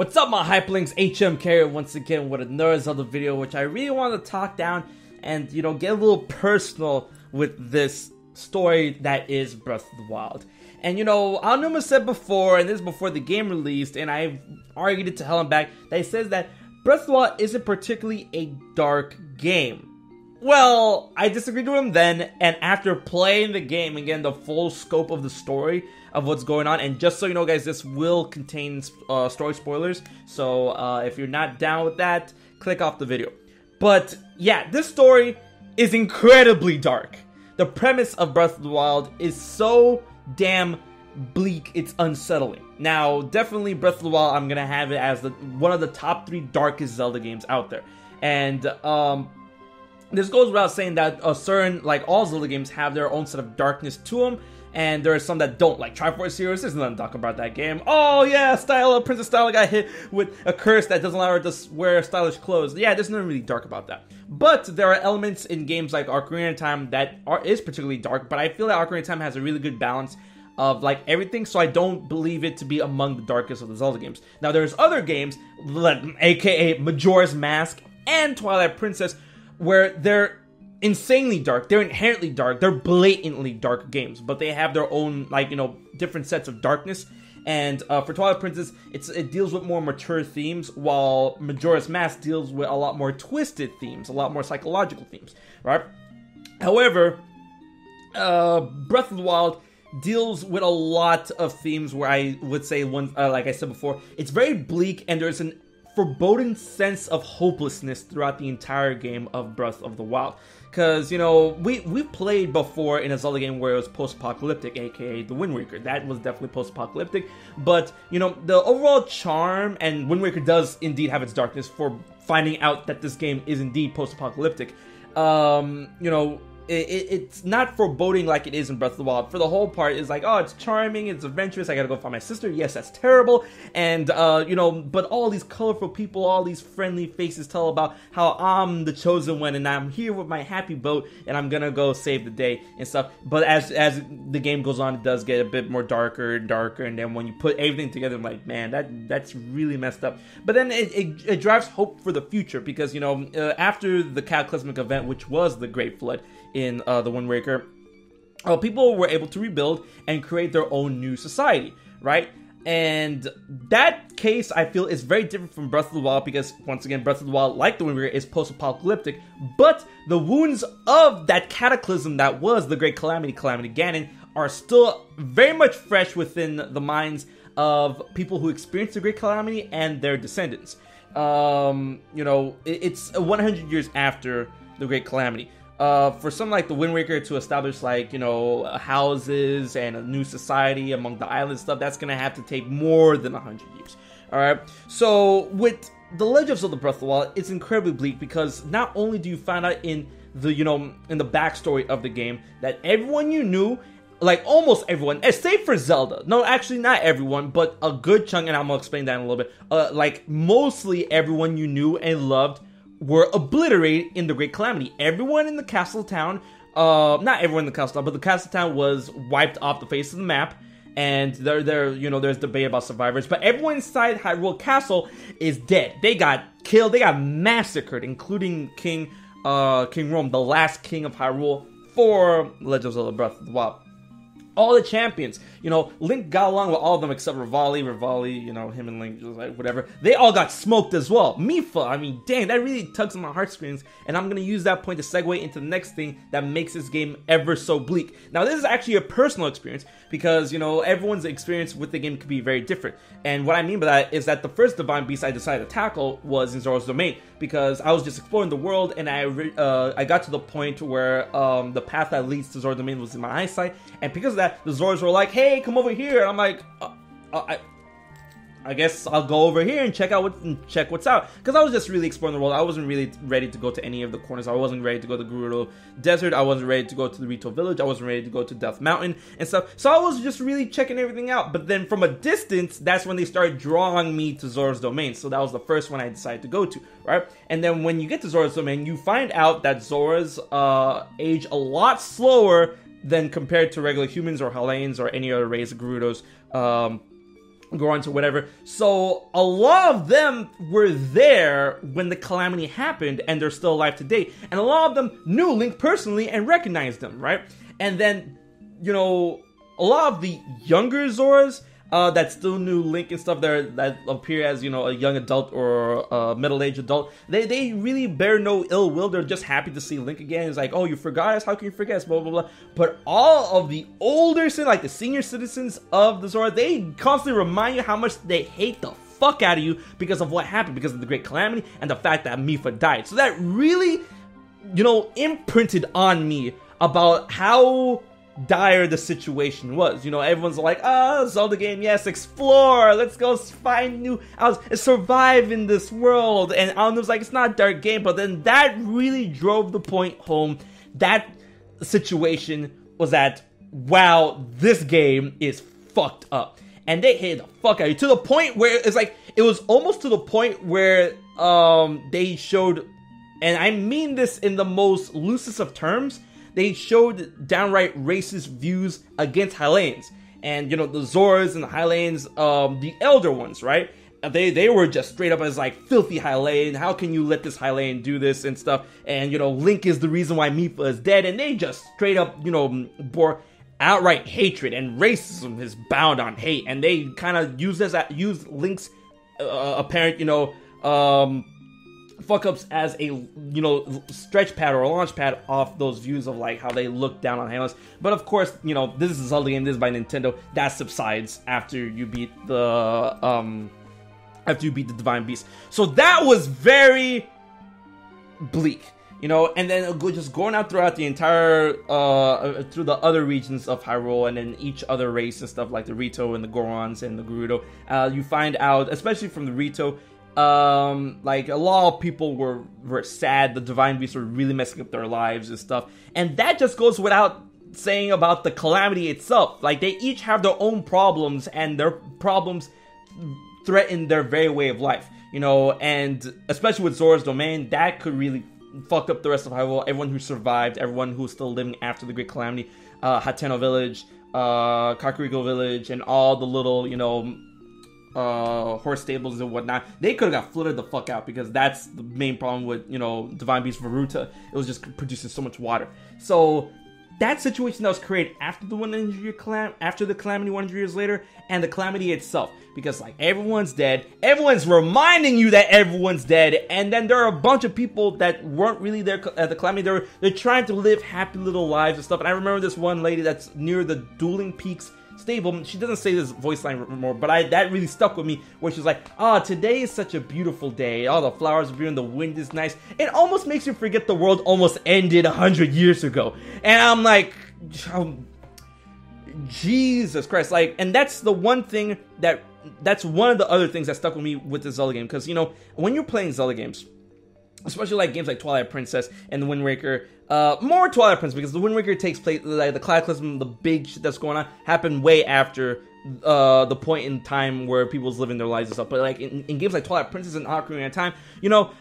What's up, my hyperlinks? HMK once again with another Zelda video, which I really want to talk down and, get a little personal with this story that is Breath of the Wild. And, Aonuma said before, and this is before the game released, and I've argued it to hell and back, that he says that Breath of the Wild isn't particularly a dark game. Well, I disagreed with him then, and after playing the game and getting the full scope of the story of what's going on, and just so you know, guys, this will contain story spoilers, so if you're not down with that, click off the video. But yeah, this story is incredibly dark. The premise of Breath of the Wild is so damn bleak, it's unsettling. Now, definitely Breath of the Wild, I'm gonna have it as one of the top 3 darkest Zelda games out there. And this goes without saying that certain, like all Zelda games, have their own set of darkness to them, and there are some that don't. Like Triforce Heroes, there's nothing to talk about that game. Oh yeah, Princess Styla got hit with a curse that doesn't allow her to wear stylish clothes. Yeah, there's nothing really dark about that. But there are elements in games like Ocarina of Time that is particularly dark, but I feel that Ocarina of Time has a really good balance of like everything, so I don't believe it to be among the darkest of the Zelda games. Now there's other games, aka Majora's Mask and Twilight Princess, where they're insanely dark, they're inherently dark, they're blatantly dark games, but they have their own, different sets of darkness. And for Twilight Princess, it deals with more mature themes, while Majora's Mask deals with a lot more twisted themes, a lot more psychological themes, right? However, Breath of the Wild deals with a lot of themes where I would say, like I said before, it's very bleak, and there's an foreboding sense of hopelessness throughout the entire game of Breath of the Wild. Because, we've played before in a Zelda game where it was post-apocalyptic, aka the Wind Waker. That was definitely post-apocalyptic. But, the overall charm, and Wind Waker does indeed have its darkness for finding out that this game is indeed post-apocalyptic. It's not foreboding like it is in Breath of the Wild. For the whole part, it's like, oh, it's charming, it's adventurous, I gotta go find my sister. Yes, that's terrible. And, but all these colorful people, all these friendly faces tell about how I'm the chosen one, and I'm here with my happy boat, and I'm gonna go save the day and stuff. But as the game goes on, it does get a bit more darker and darker, and then when you put everything together, I'm like, man, that's really messed up. But then it drives hope for the future, because, after the cataclysmic event, which was the Great Flood, in the Wind Waker, people were able to rebuild and create their own new society, right? And that case, I feel, is very different from Breath of the Wild, because, once again, Breath of the Wild, like the Wind Waker, is post-apocalyptic, but the wounds of that cataclysm that was the Great Calamity, Calamity Ganon, are still very much fresh within the minds of people who experienced the Great Calamity and their descendants. It's 100 years after the Great Calamity. For something like the Wind Waker to establish, houses and a new society among the island stuff, that's gonna have to take more than 100 years. Alright? So, with the Legend of Zelda Breath of the Wild, it's incredibly bleak, because not only do you find out in the, in the backstory of the game, that everyone you knew, like almost everyone, save for Zelda. No, actually not everyone, but a good chunk, and I'm gonna explain that in a little bit. Mostly everyone you knew and loved were obliterated in the Great Calamity. Everyone in the castle town, not everyone in the castle town, but the castle town was wiped off the face of the map, and there's debate about survivors, but everyone inside Hyrule Castle is dead. They got killed, they got massacred, including King Rome, the last king of Hyrule for Legend of Zelda Breath of the Wild. All the champions, Link got along with all of them except Rivali, him and Link, just like whatever. They all got smoked as well. Mipha, dang, that really tugs on my heartstrings, and I'm gonna use that point to segue into the next thing that makes this game ever so bleak. Now, this is actually a personal experience, because, everyone's experience with the game could be very different. And what I mean by that is that the first Divine Beast I decided to tackle was in Zora's Domain, because I was just exploring the world, and I got to the point where the path that leads to Zora's Domain was in my eyesight, and because of that, the Zoras were like, hey, come over here, and I'm like, I guess I'll go over here and check what's out, because I was just really exploring the world. I wasn't really ready to go to any of the corners. I wasn't ready to go to the Gerudo Desert. I wasn't ready to go to the Rito Village. I wasn't ready to go to Death Mountain and stuff. So I was just really checking everything out. But then from a distance, that's when they started drawing me to Zora's Domain. So that was the first one I decided to go to, right? And then when you get to Zora's Domain, you find out that Zoras age a lot slower than compared to regular humans or Halanes or any other race of Gerudos. Gorons or whatever. So a lot of them were there when the calamity happened, and they're still alive today. And a lot of them knew Link personally and recognized him, right? And then, you know, a lot of the younger Zoras that still knew Link and stuff there, that appear as, you know, a young adult or a middle-aged adult, they really bear no ill will. They're just happy to see Link again. It's like, oh, you forgot us? How can you forget us? Blah, blah, blah. But all of the older, like the senior citizens of the Zora, they constantly remind you how much they hate the fuck out of you because of what happened, because of the Great Calamity and the fact that Mipha died. So that really, you know, imprinted on me about how dire the situation was. You know, everyone's like, oh, Zelda game, yes, explore, let's go find new survive in this world. And Alan was like, it's not a dark game, but then that really drove the point home. That situation was that, wow, this game is fucked up. And they hated the fuck out of you to the point where it's like, it was almost to the point where they showed, and I mean this in the most loosest of terms, they showed downright racist views against Hylians. And, you know, the Zoras and the Hylians, the elder ones, right? They were just straight up as, like, filthy Hylian. How can you let this Hylian do this and stuff? And, you know, Link is the reason why Mipha is dead. And they just straight up, you know, bore outright hatred. And racism is bound on hate. And they kind of use Link's apparent, you know, fuck-ups as a, you know, stretch pad or a launch pad off those views of, like, how they look down on Hylians. But, of course, you know, this is a Zelda game, this is by Nintendo. That subsides after you beat the, Divine Beast. So that was very bleak, you know, and then just going out throughout the entire, through the other regions of Hyrule, and then each other race and stuff, like the Rito and the Gorons and the Gerudo, you find out, especially from the Rito, like a lot of people were sad. The Divine Beasts were really messing up their lives and stuff, and that just goes without saying about the calamity itself. Like, they each have their own problems, and their problems threaten their very way of life, you know. And especially with Zora's Domain, that could really fuck up the rest of Hyrule. Everyone who survived, everyone who's still living after the Great Calamity, Hateno Village, Kakariko Village, and all the little, you know, horse stables and whatnot, they could have got flooded the fuck out, because that's the main problem with, you know, Divine Beast Varuta. It was just producing so much water. So that situation that was created after the 100-year after the calamity 100 years later, and the calamity itself, because, like, everyone's dead, everyone's reminding you that everyone's dead, and then there are a bunch of people that weren't really there at the calamity. They're trying to live happy little lives and stuff. And I remember this one lady that's near the Dueling Peaks stable, she doesn't say this voice line anymore, but that really stuck with me, where she's like, today is such a beautiful day, all the flowers are beautiful, the wind is nice, it almost makes you forget the world almost ended 100 years ago. And I'm like, Jesus Christ. Like, and that's the one thing that's one of the other things that stuck with me with the Zelda game, because, you know, when you're playing Zelda games, especially like games like Twilight Princess and the Wind Waker, more Twilight Princess, because the Wind Waker takes place, like the Cataclysm, the big shit that's going on, happened way after the point in time where people's living their lives and stuff. But like in games like Twilight Princess and Ocarina of Time, you know,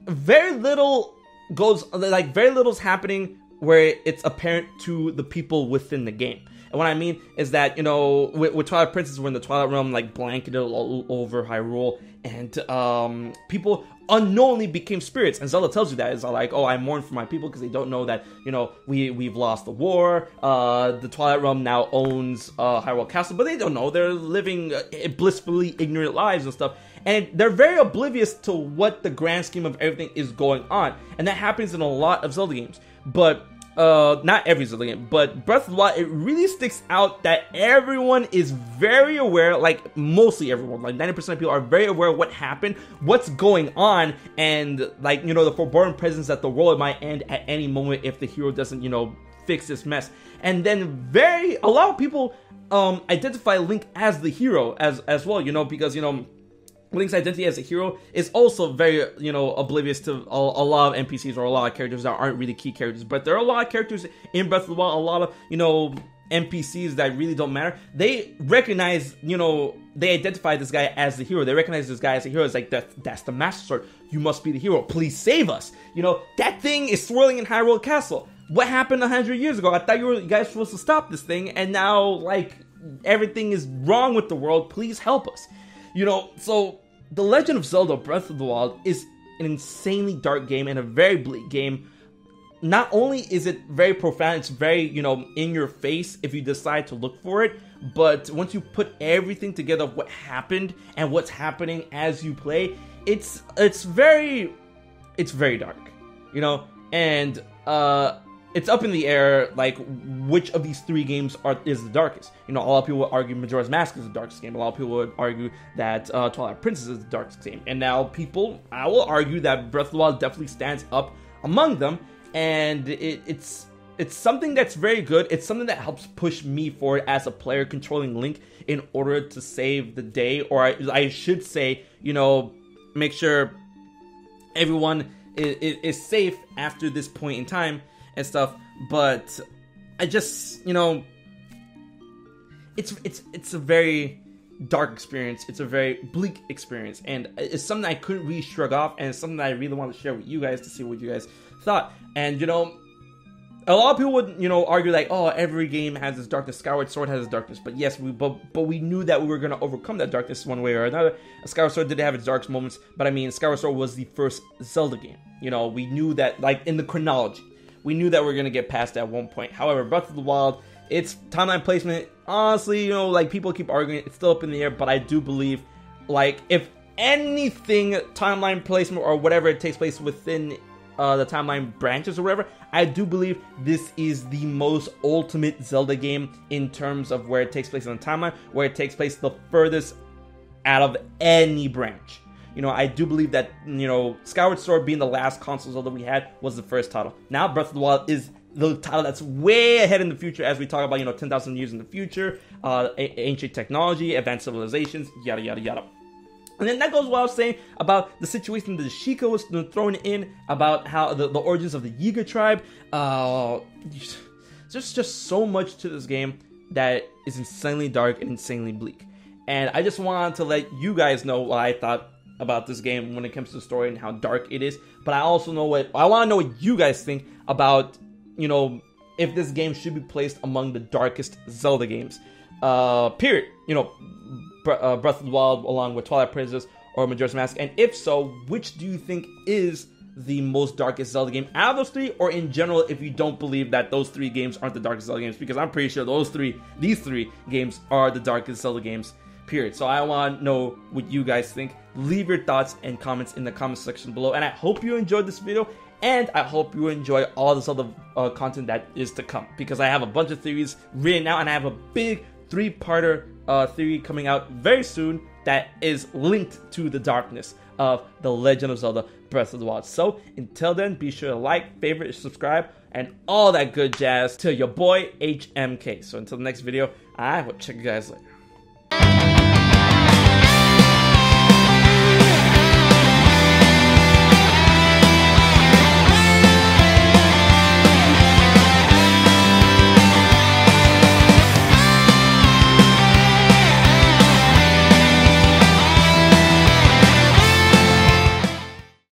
very little's happening where it's apparent to the people within the game. And what I mean is that, you know, with Twilight Princess, we're in the Twilight Realm, like, blanketed all over Hyrule, and people unknowingly became spirits. And Zelda tells you that. It's like, oh, I mourn for my people, because they don't know that, you know, we've lost the war. The Twilight Realm now owns Hyrule Castle, but they don't know. They're living blissfully ignorant lives and stuff. And they're very oblivious to what the grand scheme of everything is going on. And that happens in a lot of Zelda games. But not every Zelda game, but Breath of the Wild, it really sticks out that everyone is very aware, like, mostly everyone, like 90% of people are very aware of what happened, what's going on, and, like, you know, the foreboding presence that the world might end at any moment if the hero doesn't, you know, fix this mess. And then a lot of people identify Link as the hero as well, you know, because, you know, Link's identity as a hero is also very, you know, oblivious to a lot of NPCs or a lot of characters that aren't really key characters. But there are a lot of characters in Breath of the Wild, a lot of, you know, NPCs that really don't matter. They recognize, you know, they identify this guy as the hero. They recognize this guy as a hero. It's like, that's the Master Sword. You must be the hero. Please save us. You know, that thing is swirling in Hyrule Castle. What happened 100 years ago? I thought you guys were supposed to stop this thing, and now, like, everything is wrong with the world. Please help us. You know, so The Legend of Zelda Breath of the Wild is an insanely dark game and a very bleak game. Not only is it very profound, it's very, you know, in your face if you decide to look for it, but once you put everything together of what happened and what's happening as you play, it's very dark, you know, and it's up in the air, like, which of these three games is the darkest. You know, a lot of people would argue Majora's Mask is the darkest game. A lot of people would argue that Twilight Princess is the darkest game. And now I will argue that Breath of the Wild definitely stands up among them. And it's something that's very good. It's something that helps push me forward as a player controlling Link in order to save the day. Or I should say, you know, make sure everyone is safe after this point in time and stuff. But I just, you know, it's a very dark experience. It's a very bleak experience, and it's something I couldn't really shrug off, and it's something that I really want to share with you guys to see what you guys thought. And you know, a lot of people would, you know, argue like, oh, every game has its darkness. Skyward Sword has its darkness, but yes, but we knew that we were going to overcome that darkness one way or another. Skyward Sword did have its darkest moments, but I mean, Skyward Sword was the first Zelda game. You know, we knew that, like, in the chronology, we knew that we were going to get past that one point. However, Breath of the Wild, its timeline placement, honestly, you know, like, people keep arguing, it's still up in the air, but I do believe, like, if anything, timeline placement or whatever it takes place within the timeline branches or whatever, I do believe this is the most ultimate Zelda game in terms of where it takes place on the timeline, where it takes place the furthest out of any branch. You know, I do believe that, you know, Skyward Sword being the last console Zelda we had was the first title. Now Breath of the Wild is the title that's way ahead in the future as we talk about, you know, 10,000 years in the future, ancient technology, advanced civilizations, yada, yada, yada. And then that goes what I was saying about the situation that the Sheikah was thrown in, about how the origins of the Yiga tribe. There's just so much to this game that is insanely dark and insanely bleak. And I just wanted to let you guys know what I thought about this game when it comes to the story and how dark it is. But I also I want to know what you guys think about, you know, if this game should be placed among the darkest Zelda games. Period. You know, Breath of the Wild along with Twilight Princess or Majora's Mask, and if so, which do you think is the most darkest Zelda game out of those three, or in general, if you don't believe that those three games aren't the darkest Zelda games? Because I'm pretty sure these three games are the darkest Zelda games, period. So I want to know what you guys think. Leave your thoughts and comments in the comment section below, and I hope you enjoyed this video, and I hope you enjoy all the Zelda content that is to come, because I have a bunch of theories written out, and I have a big 3-parter theory coming out very soon that is linked to the darkness of The Legend of Zelda Breath of the Wild. So until then, be sure to like, favorite, subscribe, and all that good jazz to your boy HMK. So until the next video, I will check you guys later.